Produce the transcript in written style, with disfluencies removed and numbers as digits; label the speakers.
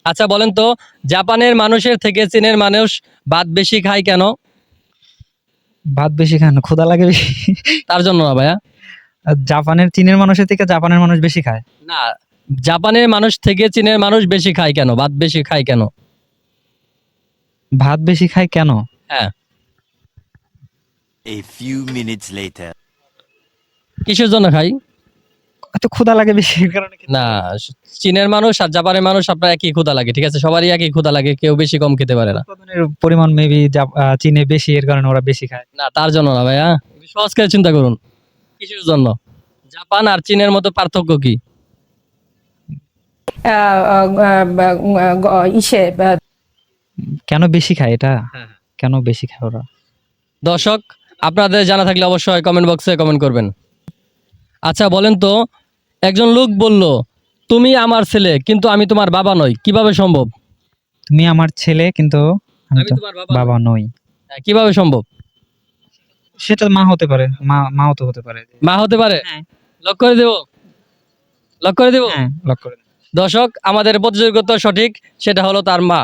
Speaker 1: আচ্ছা বলেন তো, জাপানের মানুষের থেকে চীনের মানুষ ভাত বেশি খায় কেন?
Speaker 2: ভাত বেশি খান, ক্ষুধা লাগে বেশি।
Speaker 1: তার জন্য না ভাইয়া।
Speaker 2: আর চীনের মানুষের থেকে জাপানের মানুষ বেশি খায়।
Speaker 1: না, জাপানের মানুষ থেকে চীনের মানুষ বেশি খায় কেন, ভাত বেশি খায় কেন?
Speaker 2: ভাত বেশি খায় কেন?
Speaker 1: হ্যাঁ,
Speaker 3: A few minutes later.
Speaker 1: কিসের জন্য খায়?
Speaker 2: এত ক্ষুধা লাগে বেশি এর কারণে খেতে
Speaker 1: না,
Speaker 2: পারে।
Speaker 1: চীনের মানুষ আর জাপানের মানুষ আপনার একই ক্ষুধা লাগে, ঠিক আছে, সবারই একই ক্ষুধা লাগে, কেউ বেশি কম খেতে পারে না।
Speaker 2: উৎপাদনের পরিমাণ মেবি চীনে বেশি, এর কারণে ওরা বেশি খায়।
Speaker 1: না, তার জন্য না ভাইয়া, একটু সহজ করে চিন্তা করুন, কিসের জন্য? জাপান আর চীনের মধ্যে পার্থক্য কি?
Speaker 4: ইসে
Speaker 2: কেন বেশি খায় এটা?
Speaker 1: হ্যাঁ।
Speaker 2: কেন বেশি খায় ওরা?
Speaker 1: দর্শক, আপনাদের জানা থাকলে অবশ্যই কমেন্ট বক্সে কমেন্ট করবেন। আচ্ছা বলেন তো, একজন লোক বলল, তুমি আমার ছেলে কিন্তু আমি তোমার বাবা নই, কিভাবে সম্ভব?
Speaker 2: তুমি আমার ছেলে কিন্তু আমি তো
Speaker 1: তোমার
Speaker 2: বাবা নই।
Speaker 1: হ্যাঁ, কিভাবে সম্ভব?
Speaker 2: সেটা মা হতে পারে, মাও তো হতে পারে।
Speaker 1: মা হতে পারে?
Speaker 2: হ্যাঁ।
Speaker 1: লক করে দেব, লক করে দেব।
Speaker 2: হ্যাঁ, লক করে।
Speaker 1: দর্শক, আমাদের প্রতিযোগিতা সঠিক, সেটা হলো তার মা।